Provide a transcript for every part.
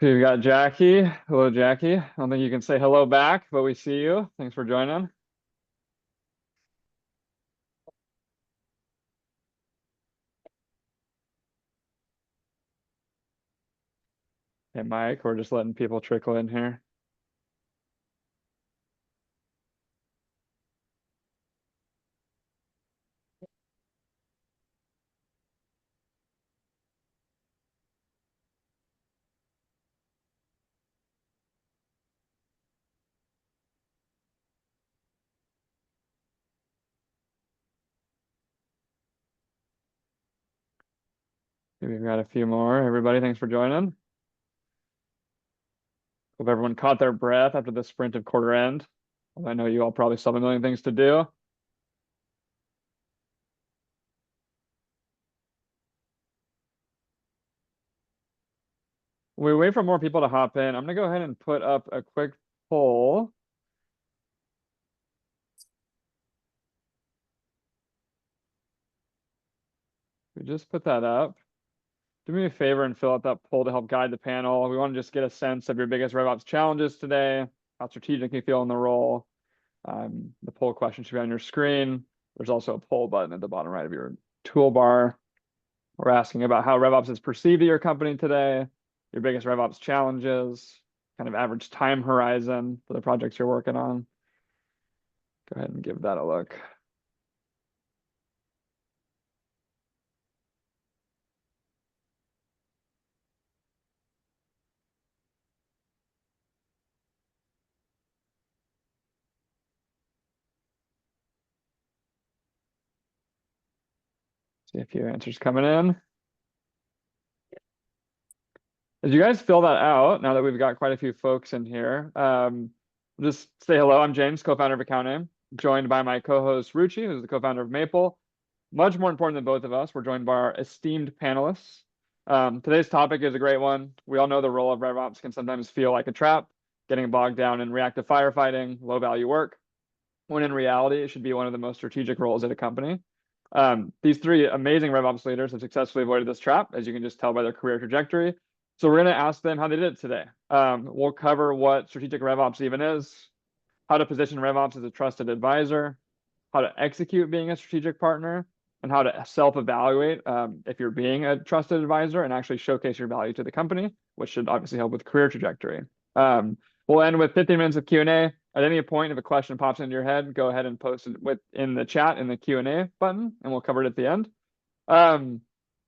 Okay, we got Jackie. Hello, Jackie. I don't think you can say hello back, but we see you. Thanks for joining. Hey, Mike, we're just letting people trickle in here. Okay, we've got a few more. Everybody, thanks for joining. Hope everyone caught their breath after the sprint of quarter end. I know you all probably still have a million things to do. We wait for more people to hop in. I'm gonna go ahead and put up a quick poll. We just put that up. Do me a favor and fill out that poll to help guide the panel. We want to just get a sense of your biggest RevOps challenges today, how strategic you feel in the role. The poll question should be on your screen. There's also a poll button at the bottom right of your toolbar. We're asking about how RevOps is perceived at your company today, your biggest RevOps challenges, kind of average time horizon for the projects you're working on. Go ahead and give that a look. See a few answers coming in. As you guys fill that out, now that we've got quite a few folks in here, just say hello. I'm James, co-founder of Accounting, joined by my co-host Ruchi, who's the co-founder of Maple. Much more important than both of us, we're joined by our esteemed panelists. Today's topic is a great one. We all know the role of RevOps can sometimes feel like a trap, getting bogged down in reactive firefighting, low-value work, when in reality, it should be one of the most strategic roles at a company. These three amazing RevOps leaders have successfully avoided this trap, as you can just tell by their career trajectory. So we're going to ask them how they did it today. We'll cover what strategic RevOps even is, how to position RevOps as a trusted advisor, how to execute being a strategic partner, and how to self-evaluate if you're being a trusted advisor and actually showcase your value to the company, which should obviously help with career trajectory. We'll end with 15 minutes of Q&A. At any point, if a question pops into your head, go ahead and post it in the chat in the Q&A button, and we'll cover it at the end.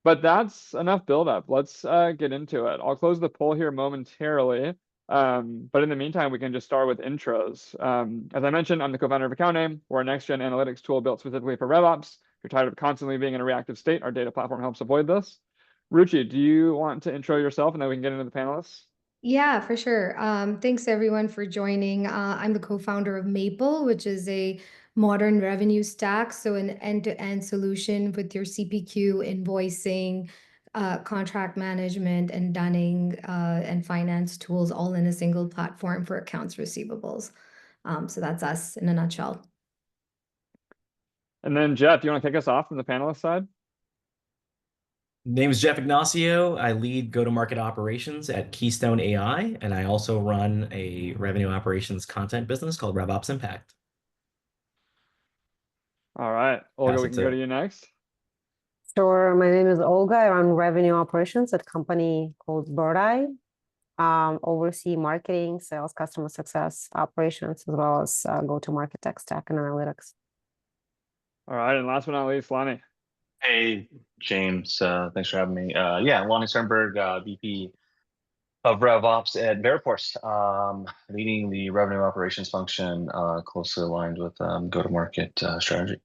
But that's enough build-up. Let's get into it. I'll close the poll here momentarily. But in the meantime, we can just start with intros. As I mentioned, I'm the co-founder of Accounting. We're a next-gen analytics tool built specifically for RevOps. If you're tired of constantly being in a reactive state, our data platform helps avoid this. Ruchi, do you want to intro yourself and then we can get into the panelists? Yeah, for sure. Thanks everyone for joining. I'm the co-founder of Maple, which is a modern revenue stack. So an end-to-end solution with your CPQ, invoicing, contract management, and dunning, and finance tools all in a single platform for accounts receivables. So that's us in a nutshell. And then Jeff, do you want to kick us off from the panelist side? Name is Jeff Ignacio. I lead go-to-market operations at Keystone AI, and I also run a revenue operations content business called RevOps Impact. All right, Olga, we can go to you next. Sure. My name is Olga. I run revenue operations at a company called Birdeye. Oversee marketing, sales, customer success, operations, as well as go-to-market tech stack and analytics. All right, and last but not least, Lonny. Hey, James. Thanks for having me. Yeah, Lonny Sternberg, VP of RevOps at Veriforce, leading the revenue operations function, closely aligned with go-to-market strategy.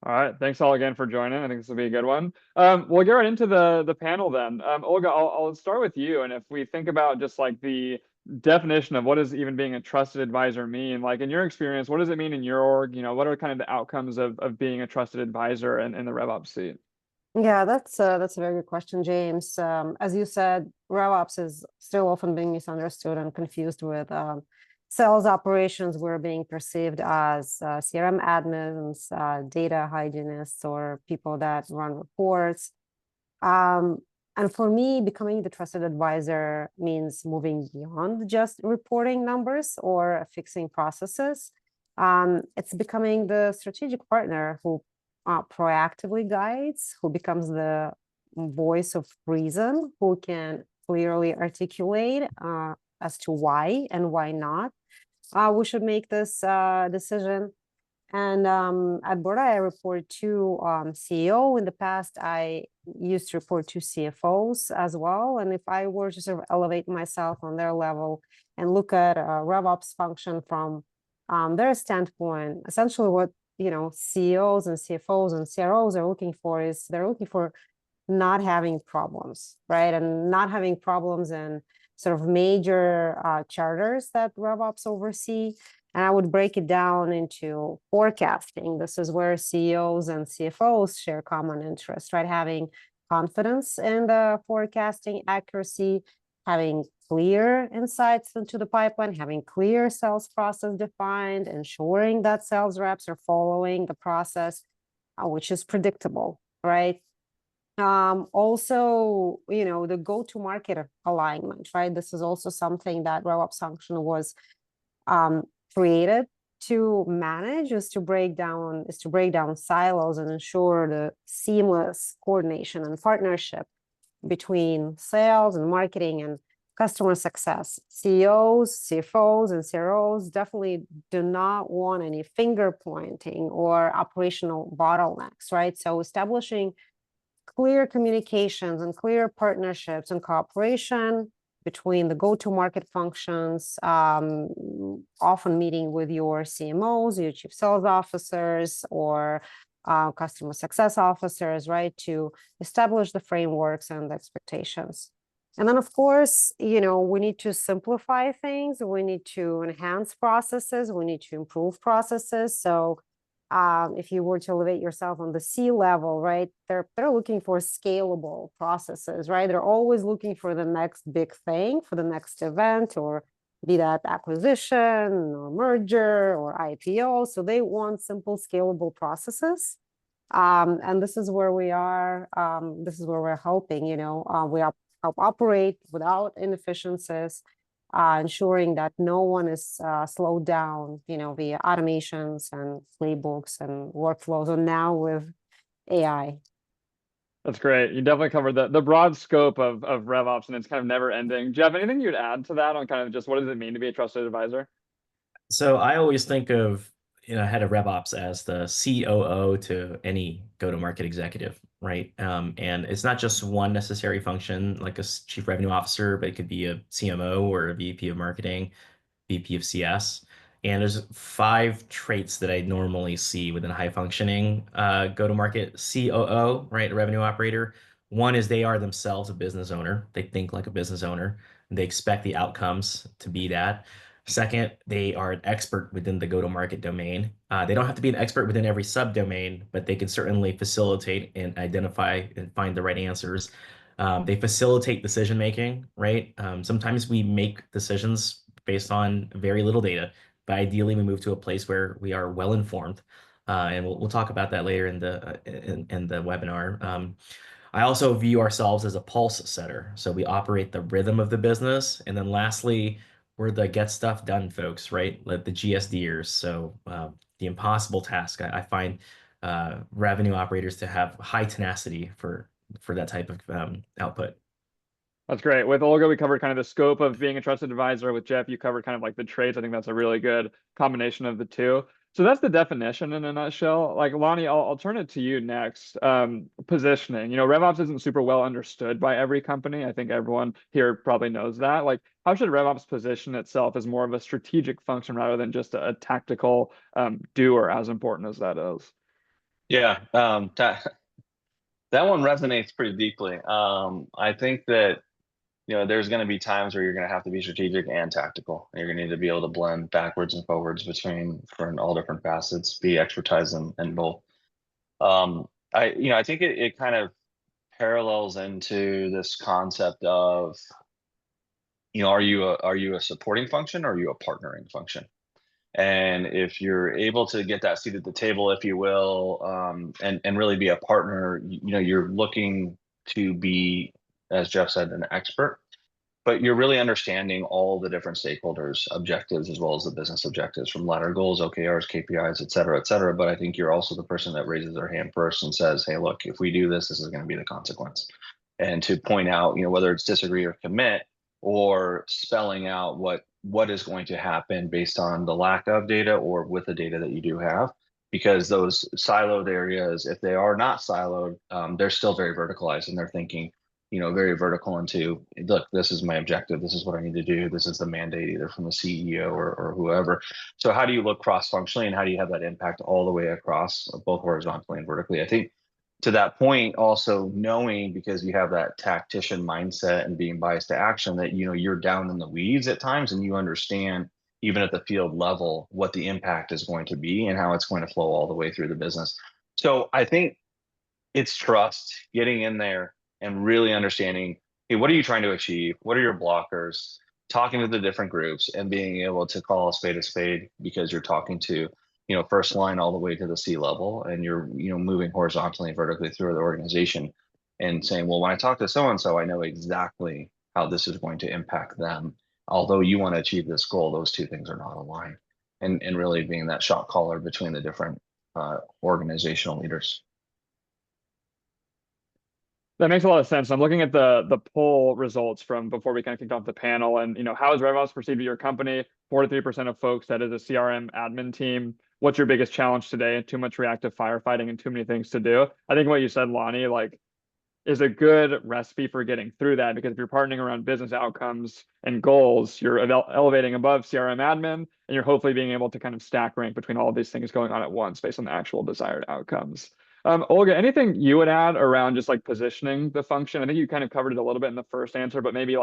All right, thanks all again for joining. I think this will be a good one. We'll get right into the panel then. Olga, I'll start with you. And if we think about just like the definition of what does even being a trusted advisor mean, like in your experience, what does it mean in your org? You know, what are kind of the outcomes of being a trusted advisor in the RevOps seat? Yeah, that's a very good question, James. As you said, RevOps is still often being misunderstood and confused with sales operations. We're being perceived as CRM admins, data hygienists, or people that run reports. And for me, becoming the trusted advisor means moving beyond just reporting numbers or fixing processes. It's becoming the strategic partner who proactively guides, who becomes the voice of reason, who can clearly articulate as to why and why not we should make this decision. And at Birdeye, I report to CEO. In the past, I used to report to CFOs as well. And if I were to sort of elevate myself on their level and look at a RevOps function from their standpoint, essentially what CEOs and CFOs and CROs are looking for is they're looking for not having problems, right? And not having problems in sort of major charters that RevOps oversee. And I would break it down into forecasting. This is where CEOs and CFOs share common interest, right? Having confidence in the forecasting accuracy, having clear insights into the pipeline, having clear sales process defined, ensuring that sales reps are following the process, which is predictable, right? Also, the go-to-market alignment, right? This is also something that RevOps function was created to manage, is to break down silos and ensure the seamless coordination and partnership between sales and marketing and customer success. CEOs, CFOs, and CROs definitely do not want any finger pointing or operational bottlenecks, right? So establishing clear communications and clear partnerships and cooperation between the go-to-market functions, often meeting with your CMOs, your chief sales officers, or customer success officers, right, to establish the frameworks and the expectations. And then, of course, we need to simplify things. We need to enhance processes. We need to improve processes. So if you were to elevate yourself on the C level, right, they're looking for scalable processes, right? They're always looking for the next big thing, for the next event, or be that acquisition or merger or IPO. So they want simple, scalable processes. And this is where we are. This is where we're helping, we help operate without inefficiencies, ensuring that no one is slowed down, via automations and playbooks and workflows, and now with AI. That's great. You definitely covered the broad scope of RevOps, and it's kind of never ending. Jeff, anything you'd add to that on kind of just what does it mean to be a trusted advisor? So I always think of head of RevOps as the COO to any go-to-market executive, right? And it's not just one necessary function like a chief revenue officer, but it could be a CMO or a VP of marketing, VP of CS. And there's 5 traits that I normally see within a high-functioning go-to-market COO, right? A revenue operator. One is they are themselves a business owner. They think like a business owner. They expect the outcomes to be that. Second, they are an expert within the go-to-market domain. They don't have to be an expert within every subdomain, but they can certainly facilitate and identify and find the right answers. They facilitate decision-making, right? Sometimes we make decisions based on very little data, but ideally we move to a place where we are well-informed. And we'll talk about that later in the webinar. I also view ourselves as a pulse setter. So we operate the rhythm of the business. And then lastly, we're the get stuff done folks, right? Like the GSDers. So the impossible task. I find revenue operators to have high tenacity for that type of output. That's great. With Olga, we covered kind of the scope of being a trusted advisor. With Jeff, you covered kind of like the traits. I think that's a really good combination of the two. So that's the definition in a nutshell. Like Lonny, I'll turn it to you next. Positioning. RevOps isn't super well understood by every company. I think everyone here probably knows that. Like, how should RevOps position itself as more of a strategic function rather than just a tactical doer, as important as that is? Yeah, that one resonates pretty deeply. I think that there's going to be times where you're going to have to be strategic and tactical. You're going to need to be able to blend backwards and forwards between for all different facets, be expertise in both. I think it kind of parallels into this concept of, are you a supporting function or are you a partnering function? And if you're able to get that seat at the table, if you will, and really be a partner, you're looking to be as Jeff said, an expert, but you're really understanding all the different stakeholders' objectives as well as the business objectives from ladder goals, OKRs, KPIs, et cetera, et cetera. But I think you're also the person that raises their hand first and says, hey, look, if we do this, this is going to be the consequence. And to point out, whether it's disagree or commit, or spelling out what is going to happen based on the lack of data or with the data that you do have. Because those siloed areas, if they are not siloed, they're still very verticalized, and they're thinking, very vertical into, look, this is my objective. This is what I need to do. This is the mandate either from the CEO or whoever. So how do you look cross-functionally, and how do you have that impact all the way across, both horizontally and vertically? I think to that point, also knowing, because you have that tactician mindset and being biased to action, that, you're down in the weeds at times, and you understand even at the field level what the impact is going to be and how it's going to flow all the way through the business. So I think it's trust, getting in there and really understanding, hey, what are you trying to achieve? What are your blockers? Talking to the different groups and being able to call a spade because you're talking to, first line all the way to the C-level, and you're, moving horizontally and vertically through the organization and saying, well, when I talk to so-and-so, I know exactly how this is going to impact them. Although you want to achieve this goal, those two things are not aligned. And really being that shot caller between the different organizational leaders. That makes a lot of sense. I'm looking at the poll results from before we kind of kicked off the panel, and how is RevOps perceived at your company? 43% of folks said as a CRM admin team. What's your biggest challenge today? Too much reactive firefighting and too many things to do. I think what you said, Lonny, is a good recipe for getting through that, because if you're partnering around business outcomes and goals, you're elevating above CRM admin, and you're hopefully being able to kind of stack rank between all of these things going on at once based on the actual desired outcomes. Olga, anything you would add around just positioning the function? I think you kind of covered it a little bit in the first answer, but maybe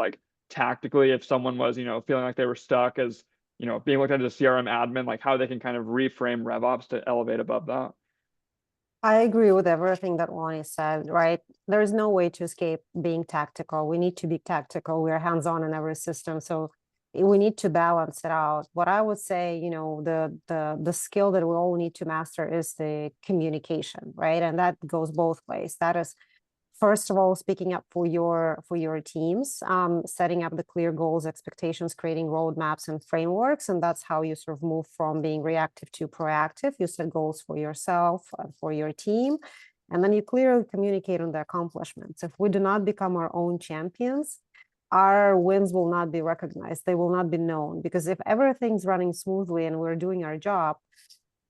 tactically, if someone was, feeling like they were stuck as, being looked at as a CRM admin, how they can kind of reframe RevOps to elevate above that. I agree with everything that Lonny said, right? There's no way to escape being tactical. We need to be tactical. We're hands-on in every system. So we need to balance it out. What I would say, the skill that we all need to master is the communication, right? And that goes both ways. That is, first of all, speaking up for your teams, setting up the clear goals, expectations, creating roadmaps and frameworks. And that's how you sort of move from being reactive to proactive. You set goals for yourself and for your team, and then you clearly communicate on the accomplishments. If we do not become our own champions, our wins will not be recognized. They will not be known, because if everything's running smoothly and we're doing our job,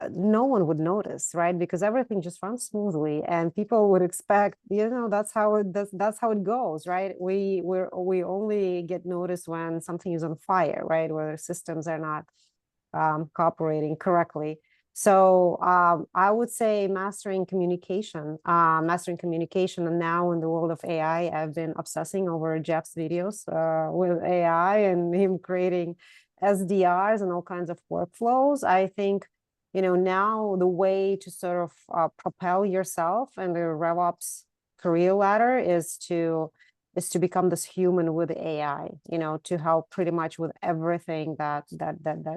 no one would notice, right? Because everything just runs smoothly, and people would expect, that's how it goes, right? We only get noticed when something is on fire, right? Where the systems are not cooperating correctly. So I would say mastering communication. And now in the world of AI, I've been obsessing over Jeff's videos with AI and him creating SDRs and all kinds of workflows. I think, now the way to sort of propel yourself in the RevOps career ladder is to become this human with AI, to help pretty much with everything that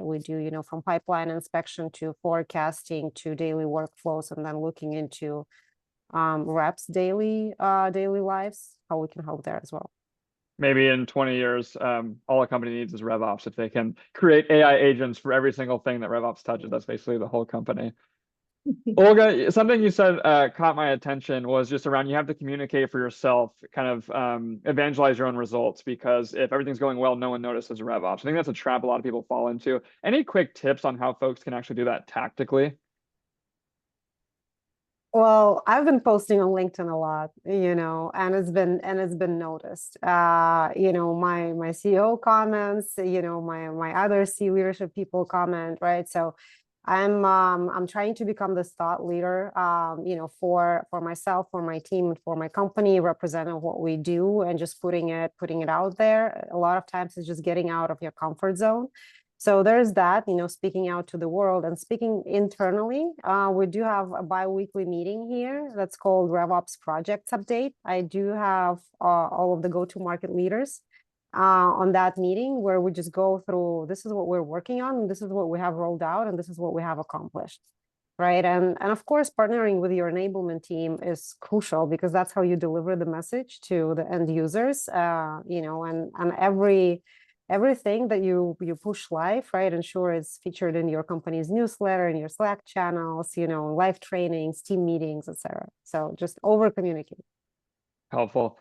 we do, from pipeline inspection to forecasting to daily workflows, and then looking into reps' daily lives, how we can help there as well. Maybe in 20 years, all a company needs is RevOps. If they can create AI agents for every single thing that RevOps touches, that's basically the whole company. Olga, something you said caught my attention was just around, you have to communicate for yourself, kind of evangelize your own results, because if everything's going well, no one notices RevOps. I think that's a trap a lot of people fall into. Any quick tips on how folks can actually do that tactically? Well, I've been posting on LinkedIn a lot, and it's been noticed. My CEO comments, my other C leadership people comment, right? So I'm trying to become this thought leader, for myself, for my team, for my company, representing what we do, and just putting it out there. A lot of times it's just getting out of your comfort zone. So there's that, speaking out to the world and speaking internally. We do have a bi-weekly meeting here that's called RevOps Projects Update. I do have all of the go-to-market leaders on that meeting, where we just go through, this is what we're working on, and this is what we have rolled out, and this is what we have accomplished. right? And of course, partnering with your enablement team is crucial because that's how you deliver the message to the end users, you know, and everything that you push live, right? Ensure it's featured in your company's newsletter, in your Slack channels, you know, live trainings, team meetings, etc. So just over communicate. Helpful.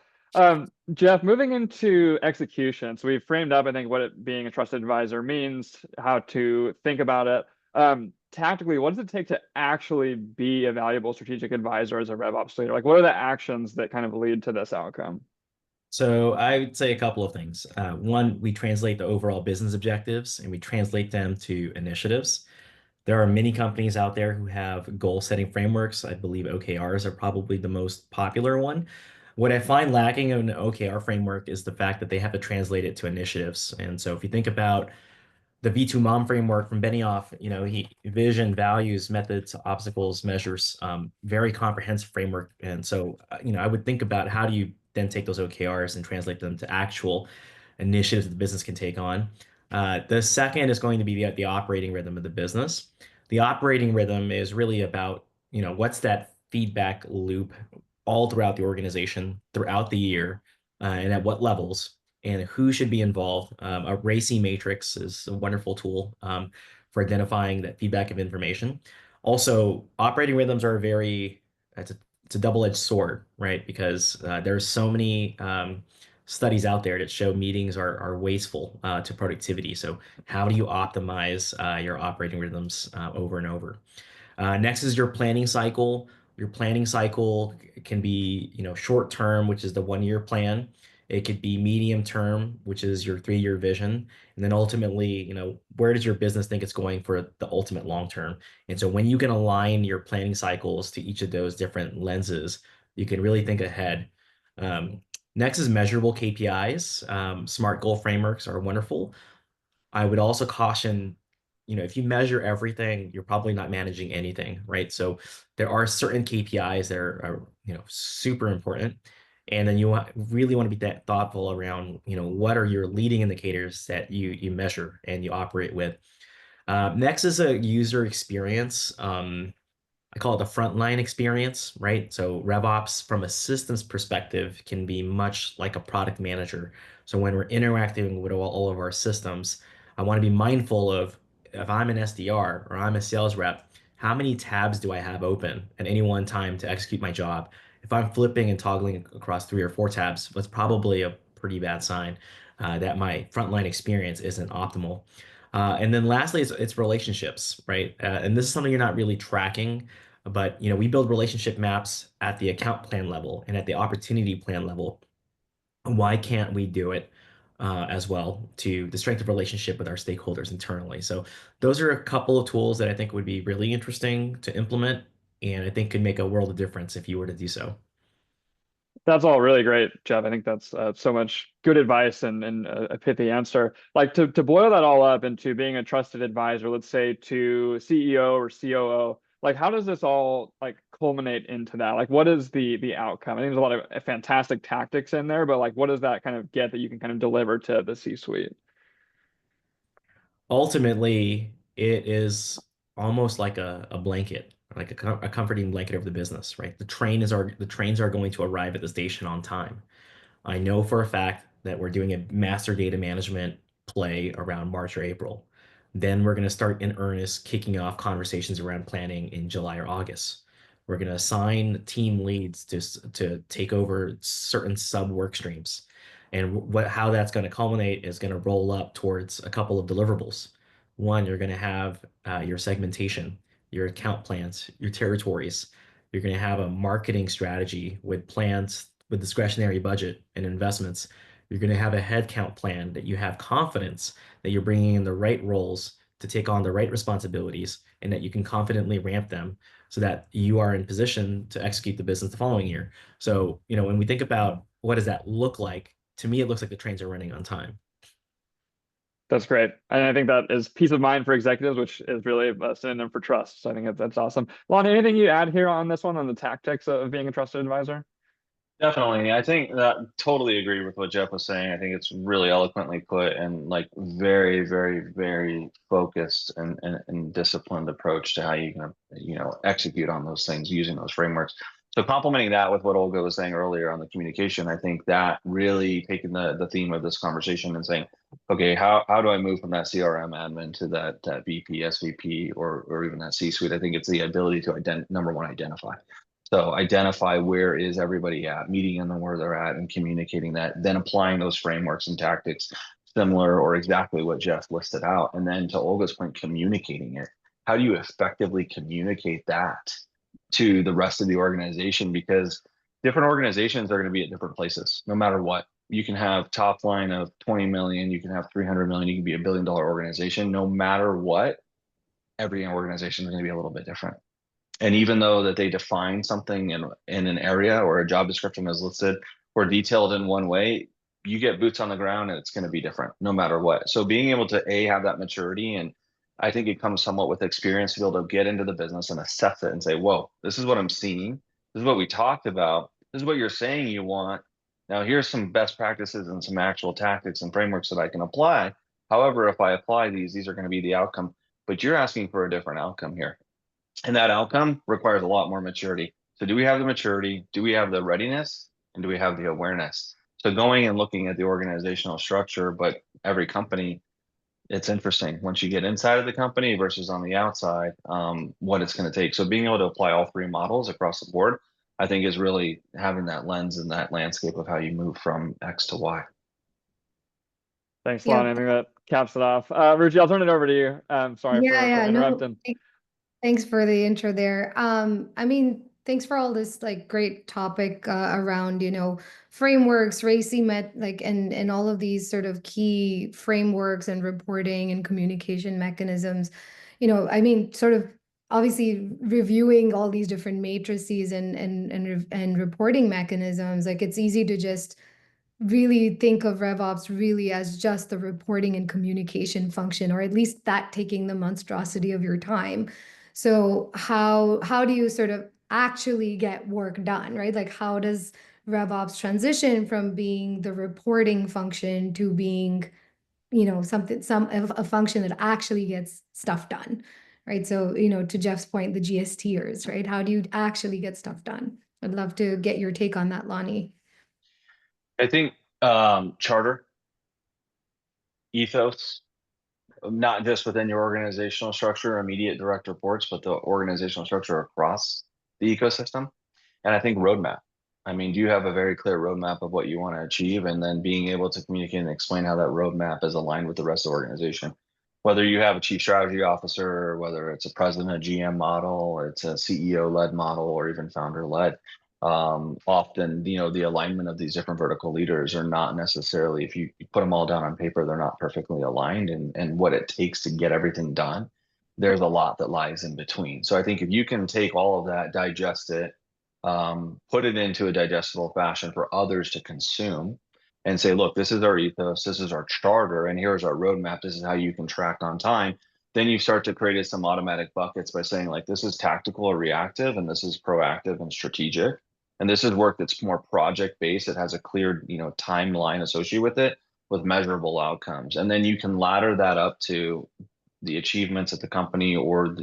Jeff, moving into execution. So we've framed up, I think, what it being a trusted advisor means, how to think about it. Tactically, what does it take to actually be a valuable strategic advisor as a RevOps leader? Like, what are the actions that kind of lead to this outcome? So I would say a couple of things. One, we translate the overall business objectives and we translate them to initiatives. There are many companies out there who have goal setting frameworks. I believe OKRs are probably the most popular one. What I find lacking in an OKR framework is the fact that they have to translate it to initiatives. And so if you think about the V2 Mom framework from Benioff, you know, he vision, values, methods, obstacles, measures, very comprehensive framework. And so, you know, I would think about how do you then take those OKRs and translate them to actual initiatives that the business can take on. The second is going to be the operating rhythm of the business. The operating rhythm is really about, you know, what's that feedback loop all throughout the organization, throughout the year, and at what levels, and who should be involved. A RACI matrix is a wonderful tool for identifying that feedback of information. Also, operating rhythms are it's a double-edged sword, right? Because there's so many studies out there that show meetings are wasteful to productivity. So how do you optimize your operating rhythms over and over? Next is your planning cycle. Your planning cycle can be, you know, short term, which is the 1 year plan. It could be medium term, which is your 3 year vision. And then ultimately, you know, where does your business think it's going for the ultimate long term? And so when you can align your planning cycles to each of those different lenses, you can really think ahead. Next is measurable KPIs. Smart goal frameworks are wonderful. I would also caution, you know, if you measure everything, you're probably not managing anything, right? So there are certain KPIs that are you know, super important. And then you really want to be that thoughtful around, you know, what are your leading indicators that you measure and you operate with. Next is a user experience. I call it the frontline experience, right? So RevOps from a systems perspective can be much like a product manager. So when we're interacting with all of our systems, I want to be mindful of, if I'm an SDR or I'm a sales rep, how many tabs do I have open at any one time to execute my job? If I'm flipping and toggling across 3 or 4 tabs, that's probably a pretty bad sign that my frontline experience isn't optimal. And then lastly, it's relationships, right? And this is something you're not really tracking, but you know, we build relationship maps at the account plan level and at the opportunity plan level. Why can't we do it as well to the strength of relationship with our stakeholders internally? So those are a couple of tools that I think would be really interesting to implement, and I think could make a world of difference if you were to do so. That's all really great, Jeff. I think that's so much good advice and a pithy answer. Like to boil that all up into being a trusted advisor, let's say to CEO or COO, like how does this all like culminate into that? Like what is the outcome? I think there's a lot of fantastic tactics in there, but like what does that kind of get that you can kind of deliver to the C-suite? Ultimately, it is almost like a blanket, like a comforting blanket of the business, right? The trains are going to arrive at the station on time. I know for a fact that we're doing a master data management play around March or April. Then we're going to start in earnest kicking off conversations around planning in July or August. We're going to assign team leads to take over certain sub work streams. And how that's going to culminate is going to roll up towards a couple of deliverables. One, you're going to have your segmentation, your account plans, your territories. You're going to have a marketing strategy with plans with discretionary budget and investments. You're going to have a headcount plan that you have confidence that you're bringing in the right roles to take on the right responsibilities and that you can confidently ramp them so that you are in position to execute the business the following year. So, you know, when we think about what does that look like, to me, it looks like the trains are running on time. That's great. And I think that is peace of mind for executives, which is really a synonym for trust. So I think that's awesome. Lonny, anything you add here on this one on the tactics of being a trusted advisor? Definitely. I think that totally agree with what Jeff was saying. I think it's really eloquently put and like very, very, very focused and disciplined approach to how you can, execute on those things using those frameworks. So complementing that with what Olga was saying earlier on the communication, I think that really taking the theme of this conversation and saying, okay, how do I move from that CRM admin to that VP, SVP, or even that C-suite? I think it's the ability to number one, identify. So identify where is everybody at, meeting them where they're at and communicating that, then applying those frameworks and tactics similar or exactly what Jeff listed out. And then to Olga's point, communicating it. How do you effectively communicate that to the rest of the organization? Because different organizations are going to be at different places, no matter what. You can have top line of 20 million, you can have 300 million, you can be $1 billion organization. No matter what, every organization is going to be a little bit different. And even though that they define something in an area or a job description is listed or detailed in one way, you get boots on the ground and it's going to be different no matter what. So being able to have that maturity, and I think it comes somewhat with experience to be able to get into the business and assess it and say, whoa, this is what I'm seeing. This is what we talked about. This is what you're saying you want. Now here's some best practices and some actual tactics and frameworks that I can apply. However, if I apply these are going to be the outcome, but you're asking for a different outcome here. And that outcome requires a lot more maturity. So do we have the maturity? Do we have the readiness? And do we have the awareness? So going and looking at the organizational structure, but every company, it's interesting once you get inside of the company versus on the outside, what it's going to take. So being able to apply all three models across the board, I think is really having that lens and that landscape of how you move from X to Y. Thanks, Yeah. Lonny. I think that caps it off. Ruchi, I'll turn it over to you. Sorry for No, interrupting. thanks for the intro there. I mean, thanks for all this like great topic around, frameworks, and all of these sort of key frameworks and reporting and communication mechanisms. I mean, sort of obviously reviewing all these different matrices and reporting mechanisms, like it's easy to just really think of RevOps really as just the reporting and communication function, or at least that taking the monstrosity of your time. So how do you sort of actually get work done, right? Like how does RevOps transition from being the reporting function to being, a function that actually gets stuff done, right? So, to Jeff's point, the GSTers, right? How do you actually get stuff done? I'd love to get your take on that, Lonny. I think charter, ethos, not just within your organizational structure, immediate direct reports, but the organizational structure across the ecosystem. And I think roadmap. I mean, do you have a very clear roadmap of what you want to achieve? And then being able to communicate and explain how that roadmap is aligned with the rest of the organization. Whether you have a chief strategy officer, whether it's a president, a GM model, it's a CEO-led model, or even founder-led, often, the alignment of these different vertical leaders are not necessarily, if you put them all down on paper, they're not perfectly aligned, and what it takes to get everything done, there's a lot that lies in between. So I think if you can take all of that, digest it, put it into a digestible fashion for others to consume and say, look, this is our ethos, this is our charter, and here's our roadmap, this is how you can track on time. Then you start to create some automatic buckets by saying, like, this is tactical or reactive, and this is proactive and strategic. And this is work that's more project-based. It has a clear, timeline associated with it, with measurable outcomes. And then you can ladder that up to the achievements that the company or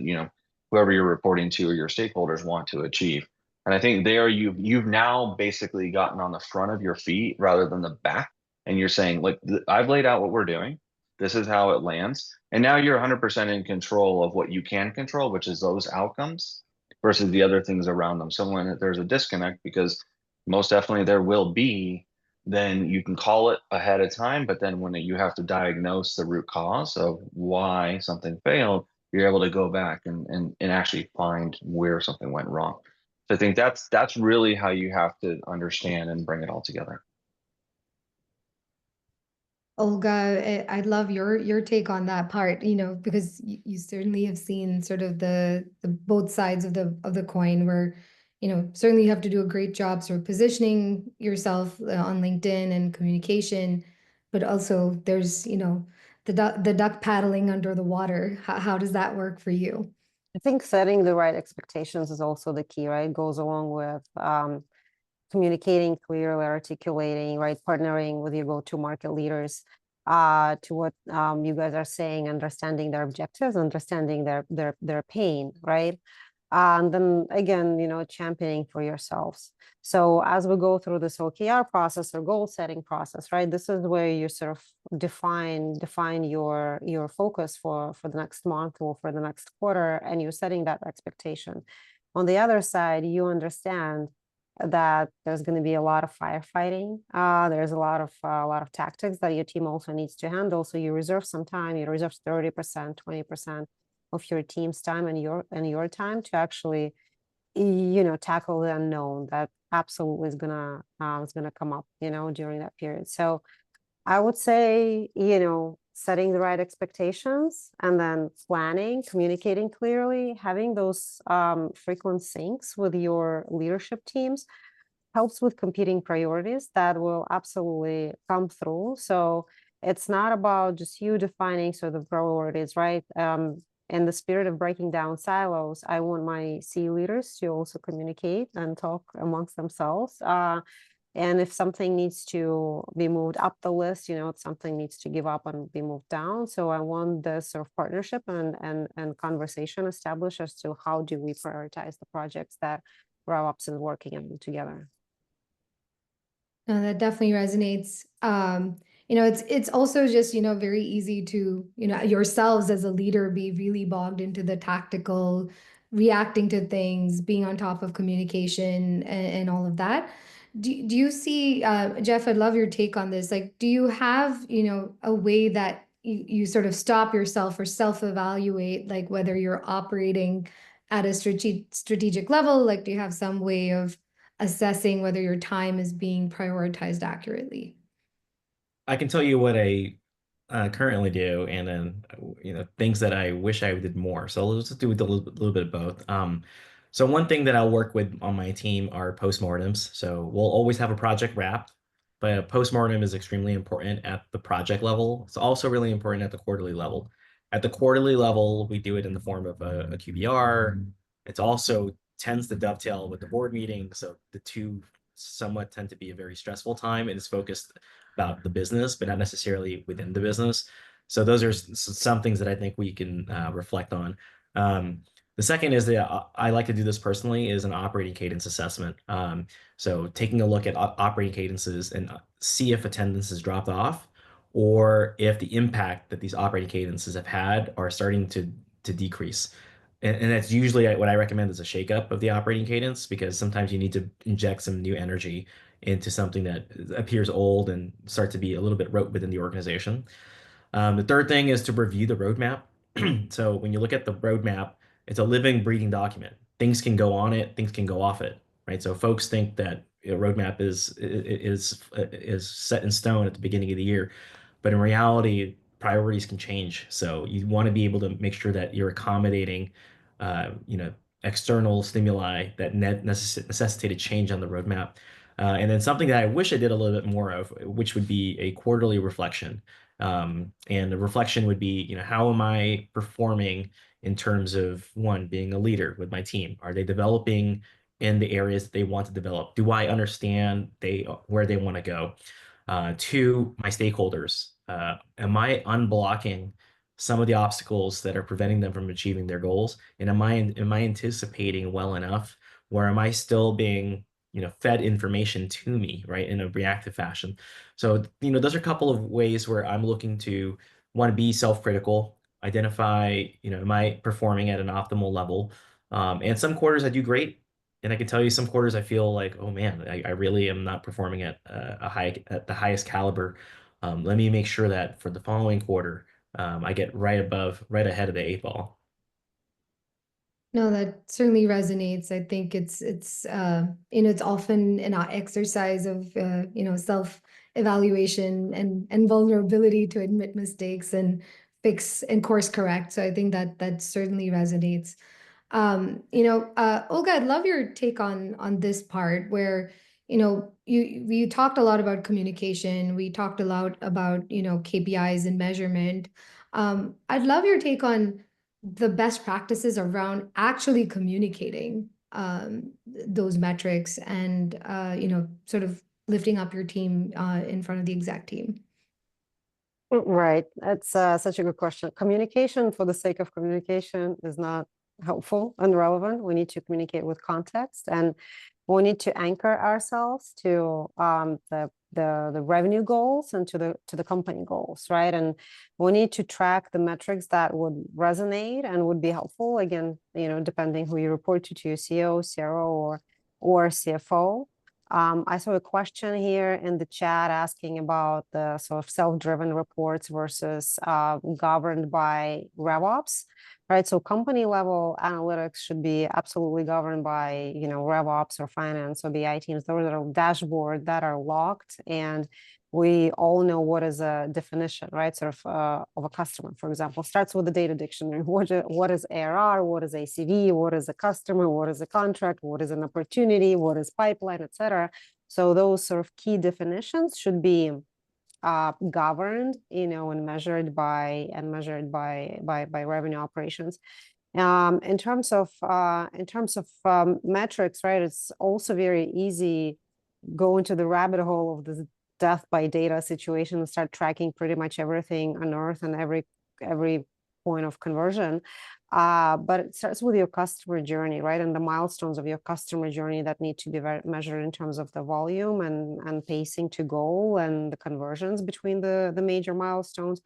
whoever you're reporting to or your stakeholders want to achieve. And I think there you've now basically gotten on the front of your feet rather than the back. And you're saying, like, I've laid out what we're doing. This is how it lands. And now you're 100% in control of what you can control, which is those outcomes versus the other things around them. So when there's a disconnect, because most definitely there will be, then you can call it ahead of time. But then when you have to diagnose the root cause of why something failed, you're able to go back and actually find where something went wrong. So I think that's really how you have to understand and bring it all together. Olga, I'd love your take on that part, because you certainly have seen sort of the both sides of the coin where, certainly you have to do a great job sort of positioning yourself on LinkedIn and communication, but also there's, the duck paddling under the water. How does that work for you? I think setting the right expectations is also the key, right? It goes along with communicating clearly, articulating, right, partnering with your go-to-market leaders to what you guys are saying, understanding their objectives, understanding their pain, right? And then again, championing for yourselves. So as we go through this OKR process or goal setting process, right, this is where you sort of define your focus for the next month or for the next quarter, and you're setting that expectation. On the other side, you understand that there's going to be a lot of firefighting. There's a lot of tactics that your team also needs to handle. So you reserve some time. You reserve 30%, 20% of your team's time and your time to actually, tackle the unknown that absolutely is gonna come up, during that period. So I would say, setting the right expectations and then planning, communicating clearly, having those frequent syncs with your leadership teams helps with competing priorities that will absolutely come through. So it's not about just you defining sort of priorities, right? In the spirit of breaking down silos, I want my C leaders to also communicate and talk amongst themselves. And if something needs to be moved up the list, if something needs to give up and be moved down. So I want this sort of partnership and conversation established as to how do we prioritize the projects that RevOps is working on together. No, that definitely resonates. It's also just, very easy to, yourselves as a leader be really bogged into the tactical, reacting to things, being on top of communication and all of that. Do you see, Jeff, I'd love your take on this. Like, do you have, a way that you sort of stop yourself or self-evaluate, like whether you're operating at a strategic level? Like, do you have some way of assessing whether your time is being prioritized accurately? I can tell you what I currently do, and then things that I wish I did more. So let's just do a little bit of both. So one thing that I'll work with on my team are postmortems. So we'll always have a project wrap, but a postmortem is extremely important at the project level. It's also really important at the quarterly level. At the quarterly level, we do it in the form of a QBR. It's also tends to dovetail with the board meeting. So the two somewhat tend to be a very stressful time, and it's focused about the business, but not necessarily within the business. So those are some things that I think we can reflect on. The second is that I like to do this personally is an operating cadence assessment. So taking a look at operating cadences and see if attendance has dropped off, or if the impact that these operating cadences have had are starting to decrease. And that's usually what I recommend is a shakeup of the operating cadence, because sometimes you need to inject some new energy into something that appears old and start to be a little bit rote within the organization. The third thing is to review the roadmap. So when you look at the roadmap, it's a living, breathing document. Things can go on it, things can go off it, right? So folks think that a roadmap is set in stone at the beginning of the year, but in reality, priorities can change. So you want to be able to make sure that you're accommodating, external stimuli that necessitated change on the roadmap. And then something that I wish I did a little bit more of, which would be a quarterly reflection. And the reflection would be, how am I performing in terms of, one, being a leader with my team? Are they developing in the areas that they want to develop? Do I understand where they want to go? Two, my stakeholders. Am I unblocking some of the obstacles that are preventing them from achieving their goals? And am I anticipating well enough, or am I still being fed information to me, right, in a reactive fashion? So those are a couple of ways where I'm looking to want to be self-critical, identify am I performing at an optimal level? And some quarters I do great, and I can tell you some quarters I feel like, oh man, I really am not performing at the highest caliber. Let me make sure that for the following quarter, I get right ahead of the 8 ball. No, that certainly resonates. I think it's often an exercise of self-evaluation and vulnerability to admit mistakes and fix and course correct. So I think that certainly resonates. Olga, I'd love your take on this part where we talked a lot about communication. We talked a lot about KPIs and measurement. I'd love your take on the best practices around actually communicating those metrics and, sort of lifting up your team in front of the exec team? Right. That's such a good question. Communication for the sake of communication is not helpful and relevant. We need to communicate with context, and we need to anchor ourselves to the revenue goals and to the company goals, right? And we need to track the metrics that would resonate and would be helpful. Again, depending who you report to CEO, CRO, or CFO. I saw a question here in the chat asking about the sort of self-driven reports versus governed by RevOps, right? So company level analytics should be absolutely governed by, RevOps or finance or BI teams. Those are dashboards that are locked, and we all know what is a definition, right? Sort of a customer, for example, starts with the data dictionary. What is ARR? What is ACV? What is a customer? What is a contract? What is an opportunity? What is pipeline, etc. So those sort of key definitions should be governed, and measured by revenue operations. In terms of metrics, right? It's also very easy go into the rabbit hole of this death by data situation and start tracking pretty much everything on earth and every point of conversion. But it starts with your customer journey, right? And the milestones of your customer journey that need to be measured in terms of the volume and pacing to goal and the conversions between the major milestones,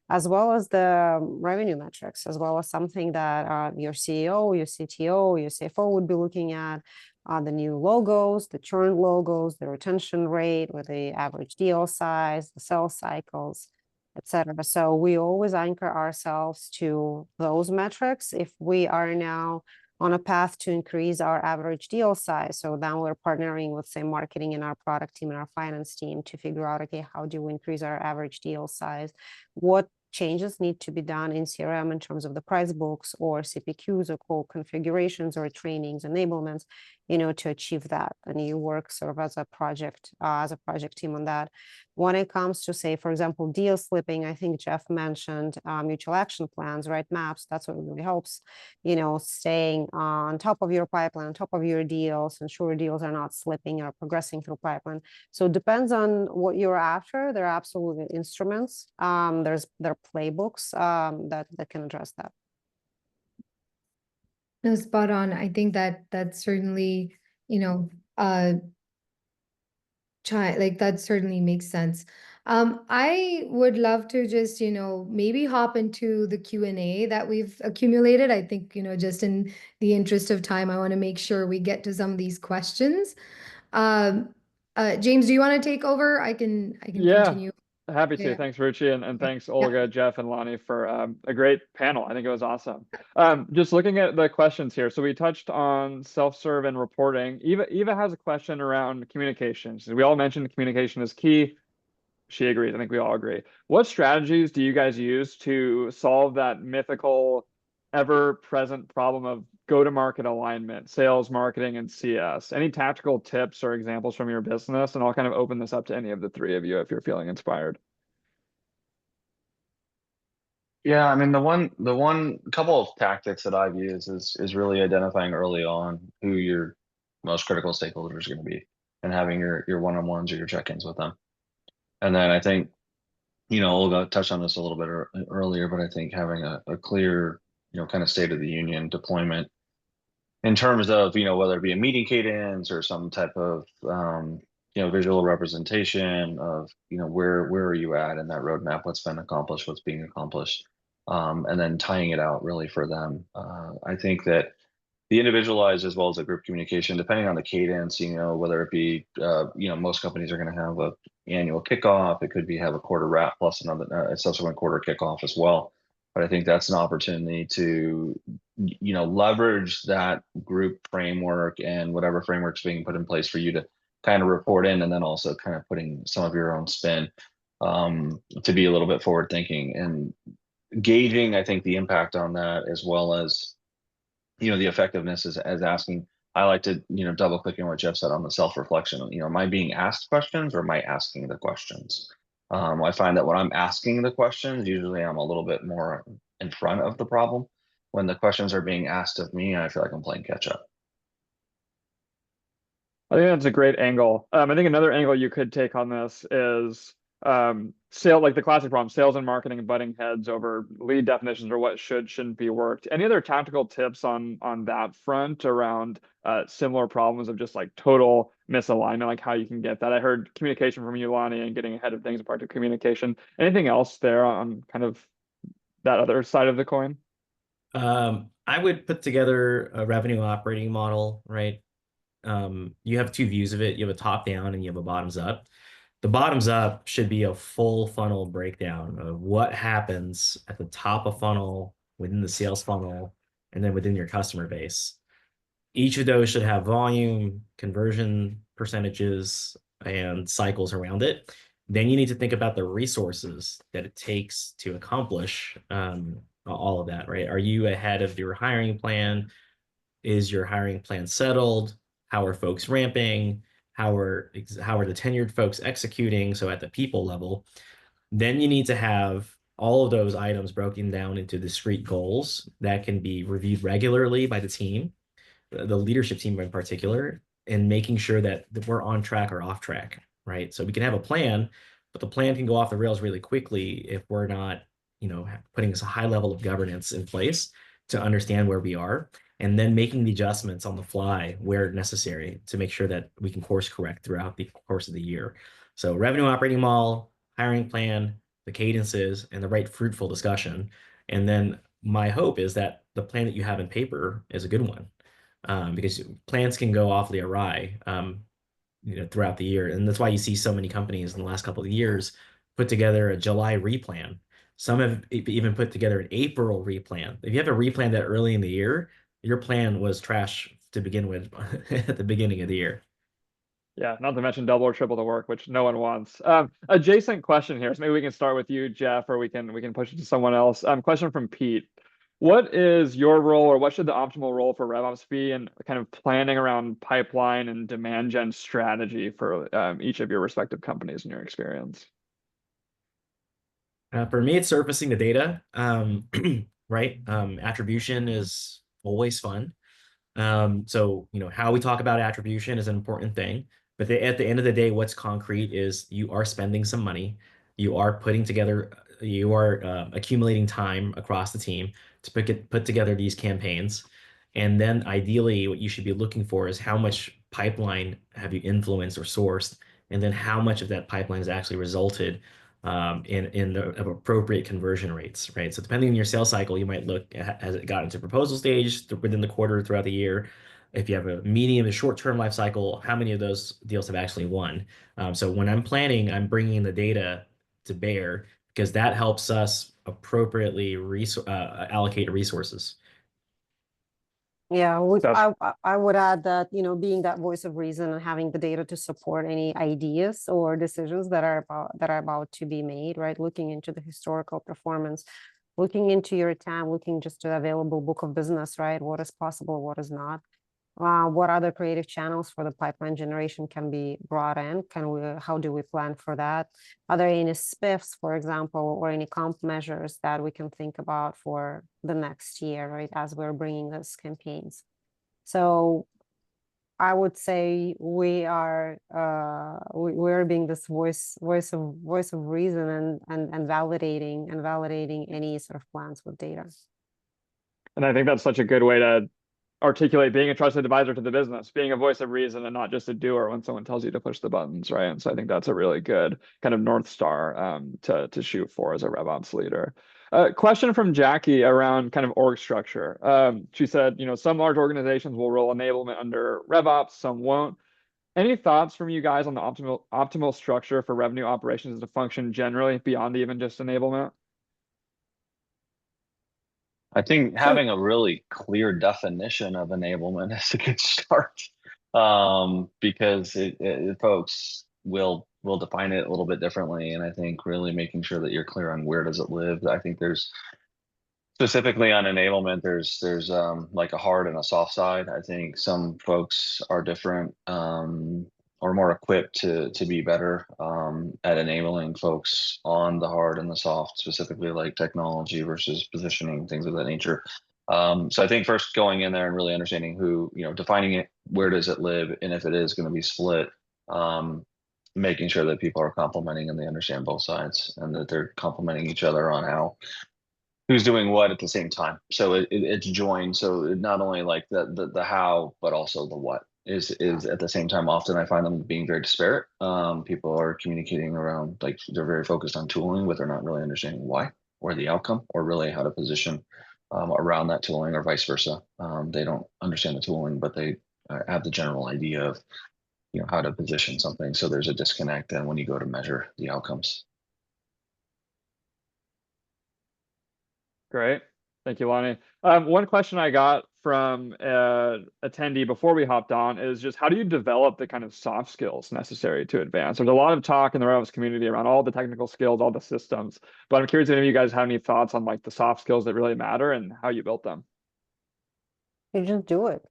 as well as the revenue metrics, as well as something that your CEO, your CTO, your CFO would be looking at. The new logos, the churn logos, the retention rate, with the average deal size, the sales cycles, etc. So we always anchor ourselves to those metrics. If we are now on a path to increase our average deal size, so then we're partnering with, say, marketing and our product team and our finance team to figure out, okay, how do we increase our average deal size? What changes need to be done in CRM in terms of the price books or CPQs or call configurations or trainings, enablements, to achieve that. And you work sort of as a project team on that. When it comes to, say, for example, deal slipping, I think Jeff mentioned mutual action plans, right? Maps, that's what really helps, staying on top of your pipeline, on top of your deals, ensure deals are not slipping or progressing through pipeline. So it depends on what you're after. There are absolutely instruments. There are playbooks that can address that. No, spot on. I think that certainly, that certainly makes sense. I would love to just, maybe hop into the Q&A that we've accumulated. I think, just in the interest of time, I want to make sure we get to some of these questions. James, do you want to take over? I can continue. Happy to. Yeah. Thanks, Ruchi, and thanks, Yeah. Olga, Jeff, and Lonny for a great panel. I think it was awesome. Just looking at the questions here. So we touched on self-serve and reporting. Eva has a question around communications. We all mentioned communication is key. She agrees. I think we all agree. What strategies do you guys use to solve that mythical, ever-present problem of go-to-market alignment, sales, marketing, and CS? Any tactical tips or examples from your business? And I'll kind of open this up to any of the three of you if you're feeling inspired. Yeah, I mean, the one couple of tactics that I've used is really identifying early on who your most critical stakeholders are going to be and having your one-on-ones or your check-ins with them. And then I think, Olga touched on this a little bit earlier, but I think having a clear, kind of state of the union deployment in terms of, whether it be a meeting cadence or some type of, visual representation of, where are you at in that roadmap, what's been accomplished, what's being accomplished, and then tying it out really for them. I think that the individualized as well as the group communication, depending on the cadence, whether it be, most companies are going to have a annual kickoff. It could be have a quarter wrap plus another a subsequent quarter kickoff as well. But I think that's an opportunity to, leverage that group framework and whatever framework's being put in place for you to kind of report in, and then also kind of putting some of your own spin to be a little bit forward thinking and gauging, I think, the impact on that, as well as, the effectiveness as asking. I like to, double click on what Jeff said on the self-reflection. Am I being asked questions or am I asking the questions? I find that when I'm asking the questions, usually I'm a little bit more in front of the problem. When the questions are being asked of me, I feel like I'm playing catch up. I think that's a great angle. I think another angle you could take on this is like the classic problem, sales and marketing butting heads over lead definitions or what shouldn't be worked. Any other tactical tips on that front around similar problems of just like total misalignment, like how you can get that? I heard communication from you, Lonny, and getting ahead of things, part of communication. Anything else there on kind of that other side of the coin? I would put together a revenue operating model, right? You have two views of it. You have a top down and you have a bottoms up. The bottoms up should be a full funnel breakdown of what happens at the top of funnel, within the sales funnel, and then within your customer base. Each of those should have volume, conversion percentages, and cycles around it. Then you need to think about the resources that it takes to accomplish all of that, right? Are you ahead of your hiring plan? Is your hiring plan settled? How are folks ramping? How are the tenured folks executing? So at the people level, then you need to have all of those items broken down into discrete goals that can be reviewed regularly by the team, the leadership team in particular, and making sure that we're on track or off track, right? So we can have a plan, but the plan can go off the rails really quickly if we're not, putting a high level of governance in place to understand where we are, and then making the adjustments on the fly where necessary to make sure that we can course correct throughout the course of the year. So revenue operating model, hiring plan, the cadences, and the right fruitful discussion. And then my hope is that the plan that you have in paper is a good one, because plans can go awfully awry, throughout the year. And that's why you see so many companies in the last couple of years put together a July replan. Some have even put together an April replan. If you have a replan that early in the year, your plan was trash to begin with at the beginning of the year. Yeah, not to mention double or triple the work, which no one wants. Adjacent question here. So maybe we can start with you, Jeff, or we can push it to someone else. Question from Pete. What is your role, or what should the optimal role for RevOps be in kind of planning around pipeline and demand gen strategy for each of your respective companies in your experience? For me, it's surfacing the data, right? Attribution is always fun. So, how we talk about attribution is an important thing. But at the end of the day, what's concrete is you are spending some money. You are accumulating time across the team to put together these campaigns. And then ideally, what you should be looking for is how much pipeline have you influenced or sourced, and then how much of that pipeline has actually resulted in the appropriate conversion rates, right? So depending on your sales cycle, you might look at, has it gotten to proposal stage within the quarter throughout the year? If you have a medium to short-term life cycle, how many of those deals have actually won? So when I'm planning, I'm bringing the data to bear because that helps us appropriately allocate resources. Yeah, I would add that, being that voice of reason and having the data to support any ideas or decisions that are about to be made, right? Looking into the historical performance, looking into your TAM, looking just to available book of business, right? What is possible, what is not? What other creative channels for the pipeline generation can be brought in? How do we plan for that? Are there any spiffs, for example, or any comp measures that we can think about for the next year, right? As we're bringing those campaigns. So I would say we're being this voice of reason and validating any sort of plans with data. And I think that's such a good way to articulate being a trusted advisor to the business, being a voice of reason and not just a doer when someone tells you to push the buttons, right? And so I think that's a really good kind of North Star to shoot for as a RevOps leader. Question from Jackie around kind of org structure. She said, some large organizations will roll enablement under RevOps, some won't. Any thoughts from you guys on the optimal structure for revenue operations to function generally beyond even just enablement? I think having a really clear definition of enablement is a good start, because folks will define it a little bit differently, and I think really making sure that you're clear on where does it live. I think there's specifically on enablement, there's like a hard and a soft side. I think some folks are different or more equipped to be better at enabling folks on the hard and the soft, specifically like technology versus positioning, things of that nature. So I think first going in there and really understanding who, defining it, where does it live, and if it is going to be split, making sure that people are complementing and they understand both sides, and that they're complementing each other on how who's doing what at the same time. So it's joined. So it not only like the how, but also the what is at the same time. Often I find them being very disparate. People are communicating around, like, they're very focused on tooling, but they're not really understanding why or the outcome, or really how to position around that tooling, or vice versa. They don't understand the tooling, but they have the general idea of, how to position something. So there's a disconnect then when you go to measure the outcomes. Great. Thank you, Lonny. One question I got from attendee before we hopped on is just, how do you develop the kind of soft skills necessary to advance? There's a lot of talk in the RevOps community around all the technical skills, all the systems, but I'm curious if any of you guys have any thoughts on like the soft skills that really matter and how you built them. You just do it.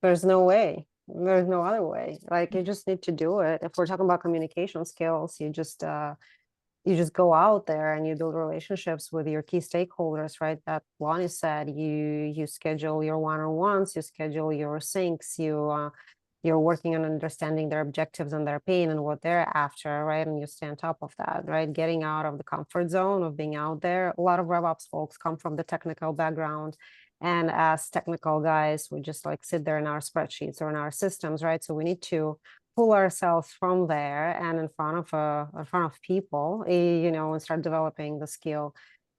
There's no way. There's no other way. Like, you just need to do it. If we're talking about communication skills, you just go out there and you build relationships with your key stakeholders, right? That Lonny said, you schedule your one-on-ones, you schedule your syncs, you're working on understanding their objectives and their pain and what they're after, right? And you stay on top of that, right? Getting out of the comfort zone of being out there. A lot of RevOps folks come from the technical background, and as technical guys, we just like sit there in our spreadsheets or in our systems, right? So we need to pull ourselves from there and in front of people, and start developing the skill.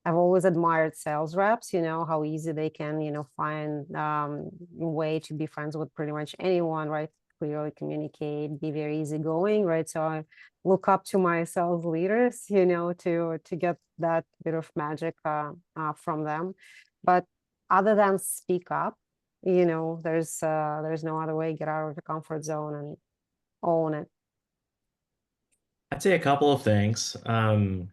I've always admired sales reps, how easy they can, find a way to be friends with pretty much anyone, right? Clearly communicate, be very easygoing, right? So I look up to my sales leaders, to get that bit of magic from them. But other than speak up, there's no other way. Get out of the comfort zone and own it. I'd say a couple of things. One,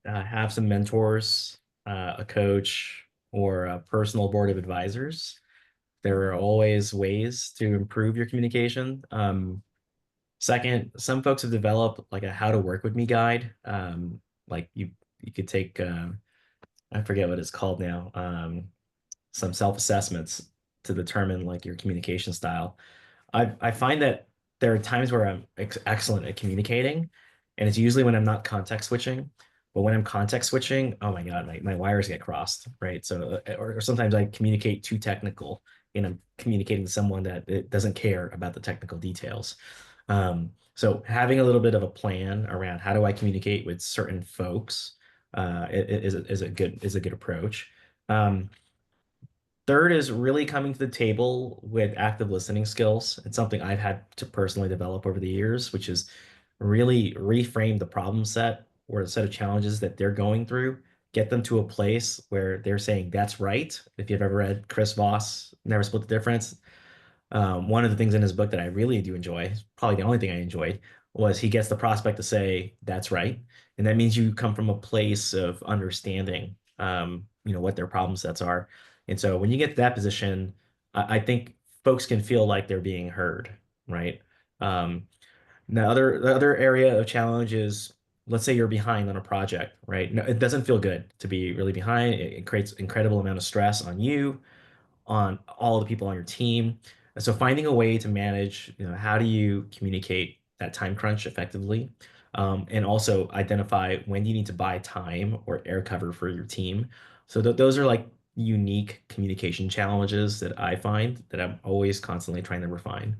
have some mentors, a coach, or a personal board of advisors. There are always ways to improve your communication. Second, some folks have developed like a how to work with me guide. Like you could take, I forget what it's called now, some self-assessments to determine like your communication style. I find that there are times where I'm excellent at communicating, and it's usually when I'm not context switching. But when I'm context switching, oh my God, my wires get crossed, right? So, or sometimes I communicate too technical, and I'm communicating to someone that it doesn't care about the technical details. So having a little bit of a plan around how do I communicate with certain folks is a good approach. Third is really coming to the table with active listening skills. It's something I've had to personally develop over the years, which is really reframe the problem set or the set of challenges that they're going through, get them to a place where they're saying, that's right. If you've ever read Chris Voss, Never Split the Difference, one of the things in his book that I really do enjoy, probably the only thing I enjoyed, was he gets the prospect to say, that's right. And that means you come from a place of understanding, what their problem sets are. And so when you get to that position, I think folks can feel like they're being heard, right? The other area of challenge is, let's say you're behind on a project, right? No, it doesn't feel good to be really behind. It creates incredible amount of stress on you, on all the people on your team. And so finding a way to manage, how do you communicate that time crunch effectively? And also identify when you need to buy time or air cover for your team. So those are like unique communication challenges that I find that I'm always constantly trying to refine.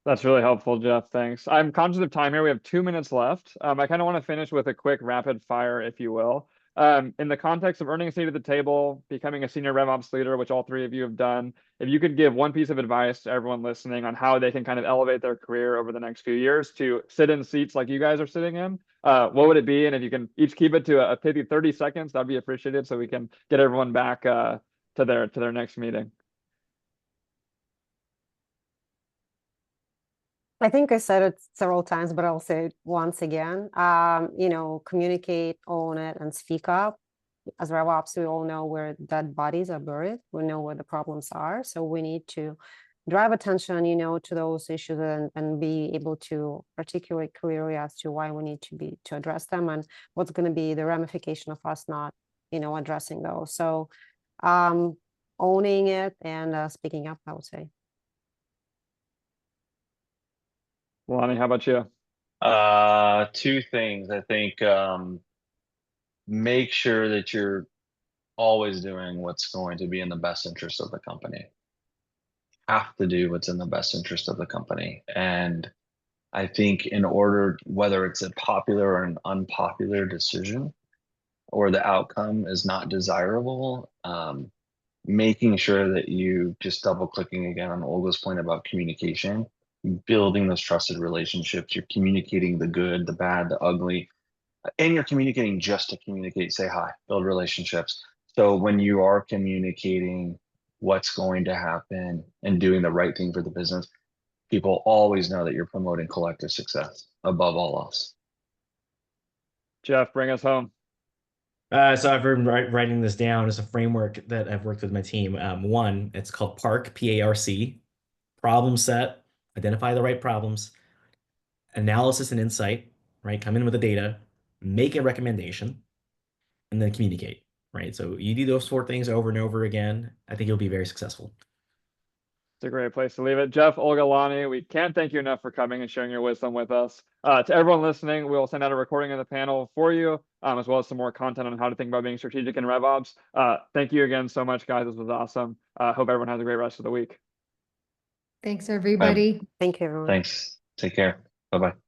That's really helpful, Jeff. Thanks. I'm conscious of time here. We have 2 minutes left. I kind of want to finish with a quick rapid fire, if you will. In the context of earning a seat at the table, becoming a senior RevOps leader, which all three of you have done, if you could give one piece of advice to everyone listening on how they can kind of elevate their career over the next few years to sit in seats like you guys are sitting in, what would it be? And if you can each keep it to a pithy 30 seconds, that'd be appreciated so we can get everyone back to their next meeting. I think I said it several times, but I'll say it once again. Communicate, own it, and speak up. As RevOps, we all know where dead bodies are buried. We know where the problems are. So we need to drive attention, to those issues and be able to articulate clearly as to why we need to address them and what's going to be the ramification of us not, addressing those. So own owning it and speaking up, I would say. Lonny, how about you? Two things. I think make sure that you're always doing what's going to be in the best interest of the company. Have to do what's in the best interest of the company. And I think in order, whether it's a popular or an unpopular decision, or the outcome is not desirable, making sure that you just double clicking again on Olga's point about communication, building those trusted relationships, you're communicating the good, the bad, the ugly, and you're communicating just to communicate, say hi, build relationships. So when you are communicating what's going to happen and doing the right thing for the business, people always know that you're promoting collective success above all else. Jeff, bring us home. So I've been writing this down as a framework that I've worked with my team. One, it's called PARC, P-A-R-C, problem set, identify the right problems, analysis and insight, right? Come in with the data, make a recommendation, and then communicate, right? So you do those 4 things over and over again. I think you'll be very successful. It's a great place to leave it. Jeff, Olga, Lonny, we can't thank you enough for coming and sharing your wisdom with us. To everyone listening, we'll send out a recording of the panel for you, as well as some more content on how to think about being strategic in RevOps. Thank you again so much, guys. This was awesome. Hope everyone has a great rest of the week. Thanks, everybody. Thank you, everyone. Thanks. Take care. Bye-bye.